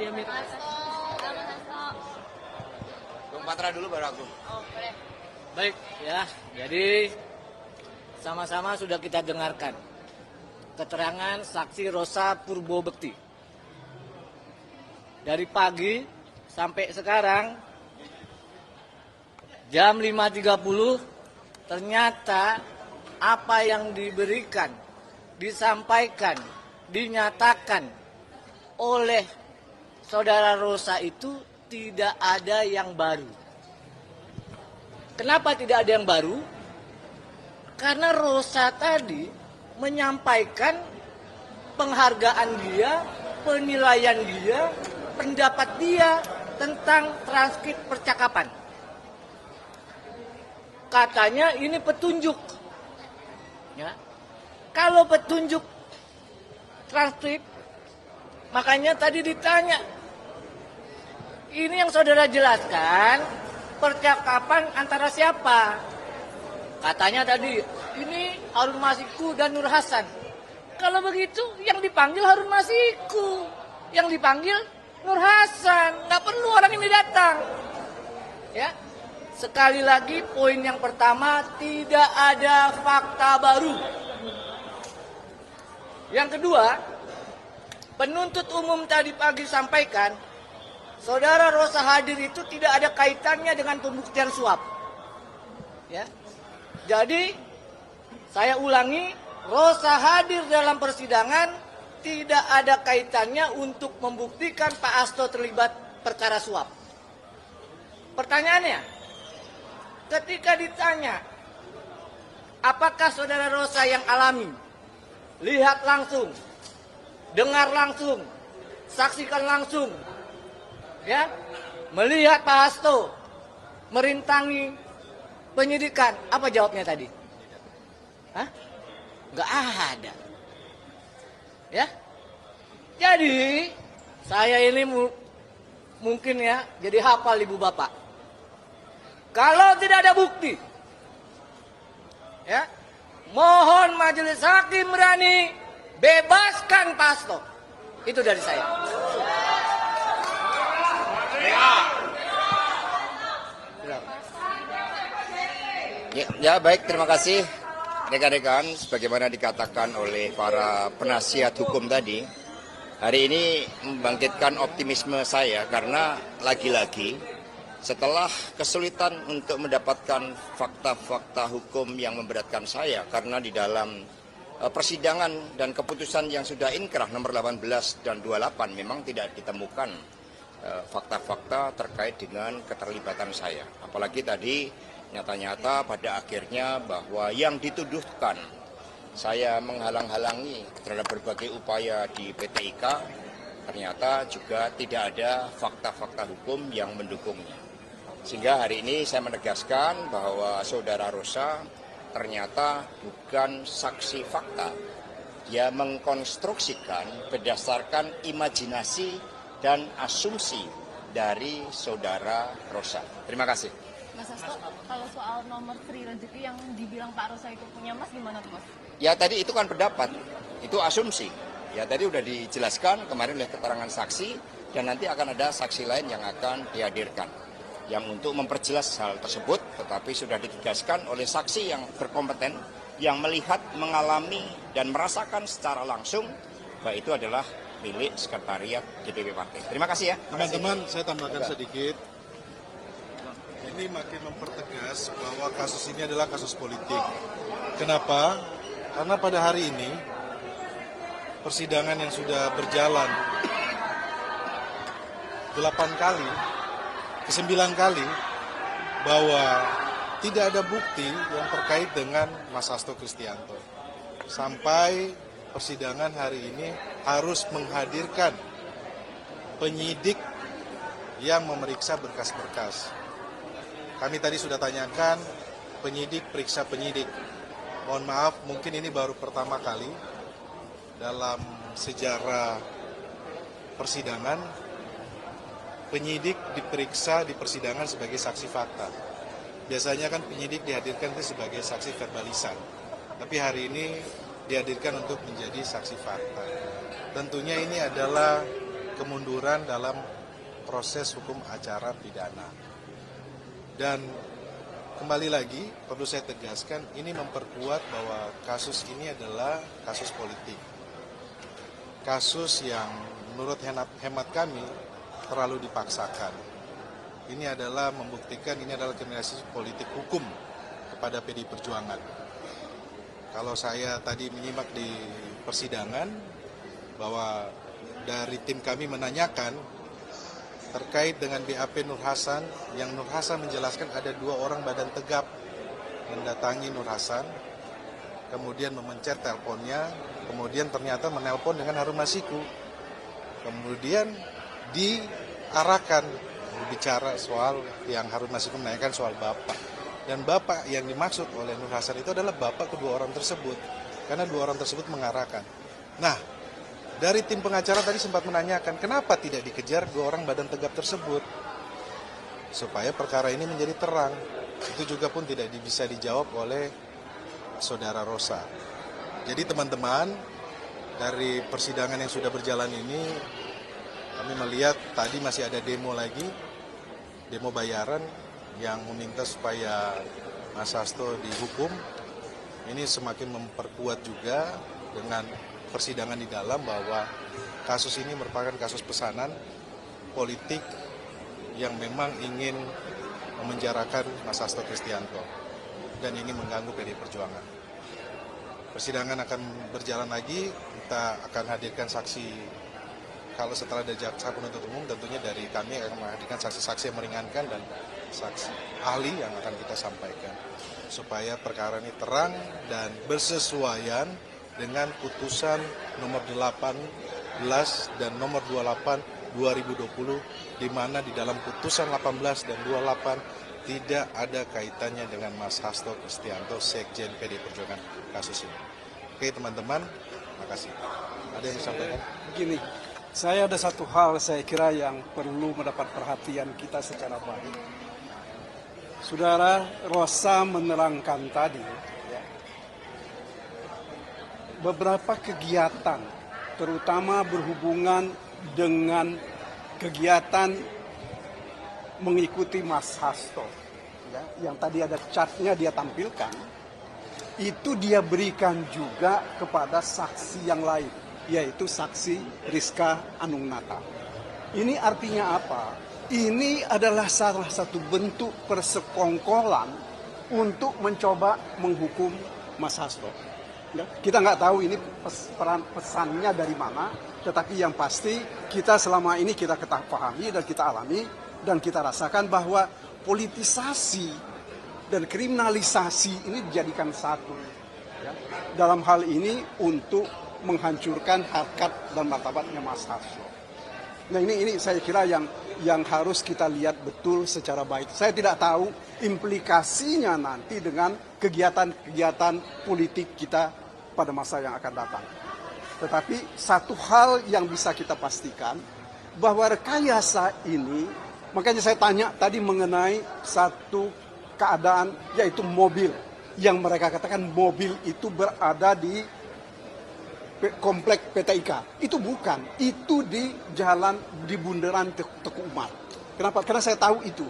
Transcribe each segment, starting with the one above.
diambil. Bung Patra dulu baru aku. Oh, boleh. Baik ya, jadi sama-sama sudah kita dengarkan keterangan saksi Rosa Purbobekti. Dari pagi sampai sekarang jam 5.30 ternyata apa yang diberikan, disampaikan, dinyatakan oleh saudara Rosa itu tidak ada yang baru. Kenapa tidak ada yang baru? Karena Rosa tadi menyampaikan penghargaan dia, penilaian dia, pendapat dia tentang transkrip percakapan. Katanya ini petunjuk. Ya. Kalau petunjuk transkrip, makanya tadi ditanya. Ini yang saudara jelaskan, percakapan antara siapa? Katanya tadi, ini Harun Masiku dan Nur Hasan. Kalau begitu, yang dipanggil Harun Masiku. Yang dipanggil Nur Hasan. Nggak perlu orang ini datang. Ya. Sekali lagi, poin yang pertama, tidak ada fakta baru. Yang kedua, penuntut umum tadi pagi sampaikan, saudara Rosa hadir itu tidak ada kaitannya dengan pembuktian suap. Ya. Jadi, saya ulangi, Rosa hadir dalam persidangan tidak ada kaitannya untuk membuktikan Pak Hasto terlibat perkara suap. Pertanyaannya, ketika ditanya, apakah saudara Rosa yang alami, lihat langsung, dengar langsung, saksikan langsung, ya, melihat Pak Hasto merintangi penyidikan, apa jawabnya tadi? Hah? Nggak ada. Ya. Jadi, saya ini mungkin ya, jadi hafal ibu bapak. Kalau tidak ada bukti, ya, mohon majelis hakim berani bebaskan Pak Hasto. Itu dari saya. Ya baik, terima kasih rekan-rekan. Sebagaimana dikatakan oleh para penasihat hukum tadi, hari ini membangkitkan optimisme saya karena lagi-lagi setelah kesulitan untuk mendapatkan fakta-fakta hukum yang memberatkan saya karena di dalam persidangan dan keputusan yang sudah inkrah nomor 18 dan 28 memang tidak ditemukan fakta-fakta terkait dengan keterlibatan saya. Apalagi tadi nyata-nyata pada akhirnya bahwa yang dituduhkan saya menghalang-halangi terhadap berbagai upaya di PT IKA ternyata juga tidak ada fakta-fakta hukum yang mendukungnya. Sehingga hari ini saya menegaskan bahwa saudara Rosa ternyata bukan saksi fakta. Dia mengkonstruksikan berdasarkan imajinasi dan asumsi dari saudara Rosa. Terima kasih. Mas Hasto, kalau soal nomor Sri Rezeki yang dibilang Pak Rosa itu punya Mas, gimana tuh Mas? Ya tadi itu kan pendapat, itu asumsi. Ya tadi udah dijelaskan kemarin oleh keterangan saksi dan nanti akan ada saksi lain yang akan dihadirkan. Yang untuk memperjelas hal tersebut, tetapi sudah ditegaskan oleh saksi yang berkompeten, yang melihat, mengalami, dan merasakan secara langsung bahwa itu adalah milik sekretariat DPP Partai. Terima kasih ya. Teman-teman, saya tambahkan sedikit. Ini makin mempertegas bahwa kasus ini adalah kasus politik. Kenapa? Karena pada hari ini, persidangan yang sudah berjalan 8 kali, ke-9 kali, bahwa tidak ada bukti yang terkait dengan Mas Hasto Kristianto. Sampai persidangan hari ini harus menghadirkan penyidik yang memeriksa berkas-berkas. Kami tadi sudah tanyakan, penyidik periksa penyidik. Mohon maaf, mungkin ini baru pertama kali dalam sejarah persidangan, penyidik diperiksa di persidangan sebagai saksi fakta. Biasanya kan penyidik dihadirkan itu sebagai saksi verbalisan. Tapi hari ini dihadirkan untuk menjadi saksi fakta. Tentunya ini adalah kemunduran dalam proses hukum acara pidana. Dan kembali lagi, perlu saya tegaskan, ini memperkuat bahwa kasus ini adalah kasus politik. Kasus yang menurut hemat kami terlalu dipaksakan. Ini adalah membuktikan ini adalah kriminalisasi politik hukum kepada PDI Perjuangan. Kalau saya tadi menyimak di persidangan bahwa dari tim kami menanyakan terkait dengan BAP Nur Hasan, yang Nur Hasan menjelaskan ada 2 orang badan tegap mendatangi Nur Hasan, kemudian memencet teleponnya, kemudian ternyata menelpon dengan Harun Masiku, kemudian diarahkan berbicara soal yang Harun Masiku menanyakan soal bapak, dan bapak yang dimaksud oleh Nur Hasan itu adalah bapak kedua orang tersebut, karena 2 orang tersebut mengarahkan. Nah, dari tim pengacara tadi sempat menanyakan kenapa tidak dikejar 2 orang badan tegap tersebut supaya perkara ini menjadi terang. Itu juga pun tidak bisa dijawab oleh saudara Rosa. Jadi teman-teman, dari persidangan yang sudah berjalan ini kami melihat tadi masih ada demo lagi, demo bayaran yang meminta supaya Mas Hasto dihukum. Ini semakin memperkuat juga dengan persidangan di dalam bahwa kasus ini merupakan kasus pesanan politik yang memang ingin memenjarakan Mas Hasto Kristianto dan ingin mengganggu PDI Perjuangan. Persidangan akan berjalan lagi, kita akan hadirkan saksi, kalau setelah ada jaksa penuntut umum tentunya dari kami akan menghadirkan saksi-saksi yang meringankan dan saksi ahli yang akan kita sampaikan supaya perkara ini terang dan bersesuaian dengan putusan nomor 18 dan nomor 28 2020, di mana di dalam putusan 18 dan 28 tidak ada kaitannya dengan Mas Hasto Kristianto, Sekjen PDI Perjuangan kasus ini. Oke teman-teman, makasih. Ada yang disampaikan? Begini, saya ada satu hal saya kira yang perlu mendapat perhatian kita secara baik. Saudara Rosa menerangkan tadi, beberapa kegiatan, terutama berhubungan dengan kegiatan mengikuti Mas Hasto, yang tadi ada chartnya dia tampilkan, itu dia berikan juga kepada saksi yang lain, yaitu saksi Rizka Anungnata. Ini artinya apa? Ini adalah salah satu bentuk persekongkolan untuk mencoba menghukum Mas Hasto. Kita nggak tahu ini pesannya dari mana, tetapi yang pasti kita selama ini kita pahami dan kita alami dan kita rasakan bahwa politisasi dan kriminalisasi ini dijadikan satu. Dalam hal ini untuk menghancurkan harkat dan martabatnya Mas Hasto. Nah ini saya kira yang harus kita lihat betul secara baik. Saya tidak tahu implikasinya nanti dengan kegiatan-kegiatan politik kita pada masa yang akan datang. Tetapi satu hal yang bisa kita pastikan bahwa rekayasa ini, makanya saya tanya tadi mengenai satu keadaan yaitu mobil yang mereka katakan mobil itu berada di komplek PT IKA. Itu bukan, itu di jalan di bundaran Teku Umar. Kenapa? Karena saya tahu itu.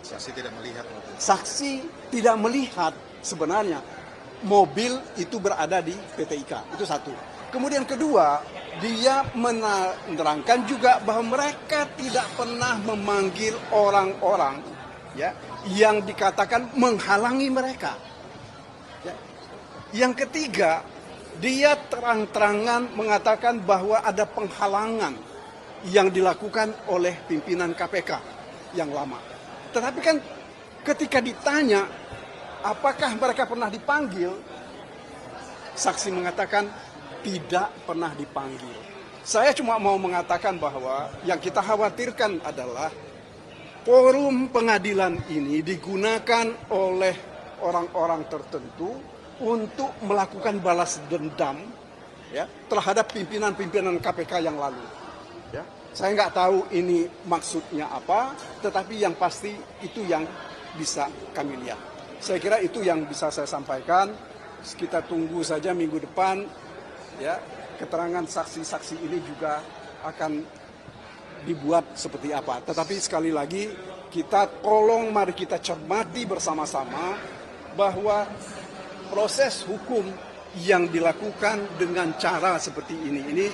Saksi tidak melihat mobil. Saksi tidak melihat sebenarnya mobil itu berada di PT IKA. Itu satu. Kemudian kedua, dia menerangkan juga bahwa mereka tidak pernah memanggil orang-orang yang dikatakan menghalangi mereka. Yang ketiga, dia terang-terangan mengatakan bahwa ada penghalangan yang dilakukan oleh pimpinan KPK yang lama. Tetapi kan ketika ditanya apakah mereka pernah dipanggil, saksi mengatakan tidak pernah dipanggil. Saya cuma mau mengatakan bahwa yang kita khawatirkan adalah forum pengadilan ini digunakan oleh orang-orang tertentu untuk melakukan balas dendam terhadap pimpinan-pimpinan KPK yang lalu. Saya nggak tahu ini maksudnya apa, tetapi yang pasti itu yang bisa kami lihat. Saya kira itu yang bisa saya sampaikan. Kita tunggu saja minggu depan, keterangan saksi-saksi ini juga akan dibuat seperti apa. Tetapi sekali lagi mari kita cermati bersama-sama bahwa proses hukum yang dilakukan dengan cara seperti ini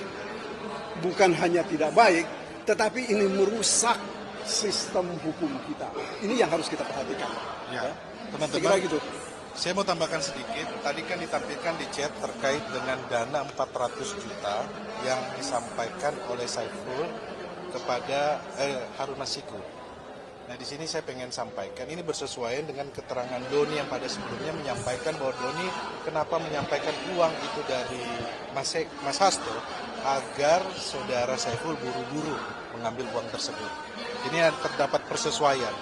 bukan hanya tidak baik, tetapi ini merusak sistem hukum kita. Ini yang harus kita perhatikan. Ya, Saya kira teman-teman, gitu. saya mau tambahkan sedikit. Tadi kan ditampilkan di chat terkait dengan dana 400 juta yang disampaikan oleh Saiful kepada Harun Masiku. Nah, di sini saya pengen sampaikan, ini bersesuaian dengan keterangan Doni yang pada sebelumnya menyampaikan bahwa Doni kenapa menyampaikan uang itu dari Mas Hasto agar saudara Saiful buru-buru mengambil uang tersebut. Ini terdapat persesuaian.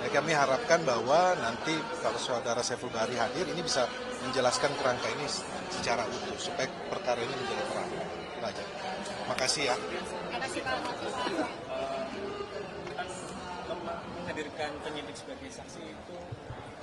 Ya, kami harapkan bahwa nanti kalau saudara Saiful Bahri hadir, ini bisa menjelaskan kerangka ini secara utuh supaya perkara ini menjadi terang. Itu aja. Makasih ya. Terima kasih Pak. Menghadirkan penyidik sebagai saksi itu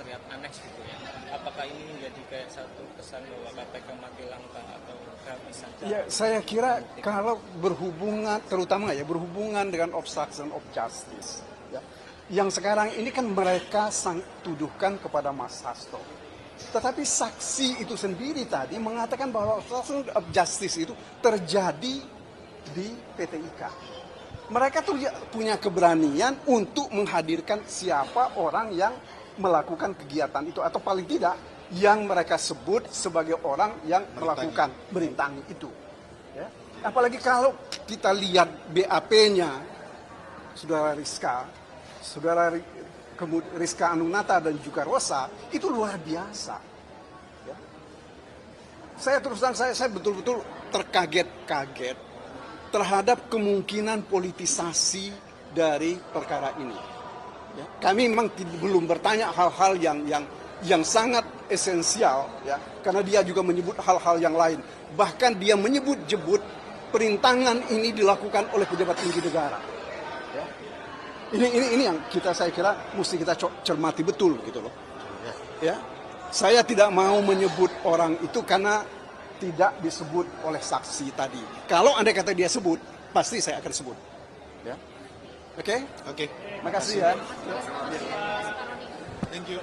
terlihat aneh gitu ya. Apakah ini menjadi kayak satu kesan bahwa KPK mati langkah atau kehabisan cara? Ya, saya kira kalau berhubungan, terutama ya berhubungan dengan obstruction of justice, ya, yang sekarang ini kan mereka tuduhkan kepada Mas Hasto. Tetapi saksi itu sendiri tadi mengatakan bahwa obstruction of justice itu terjadi di PT IKA. Mereka tuh punya keberanian untuk menghadirkan siapa orang yang melakukan kegiatan itu, atau paling tidak yang mereka sebut sebagai orang yang melakukan merintangi itu. Ya. Apalagi kalau kita lihat BAP-nya saudara Rizka Anunata dan juga Rosa, itu luar biasa. Ya. Saya terus terang saya betul-betul terkaget-kaget terhadap kemungkinan politisasi dari perkara ini. Ya, kami memang belum bertanya hal-hal yang sangat esensial, ya, karena dia juga menyebut hal-hal yang lain. Bahkan dia menyebut-jebut perintangan ini dilakukan oleh pejabat tinggi negara. Ya. Ini yang saya kira mesti kita cermati betul gitu loh. Ya, saya tidak mau menyebut orang itu karena tidak disebut oleh saksi tadi. Kalau andai kata dia sebut, pasti saya akan sebut. Ya. Oke? Oke. Makasih ya. Thank you.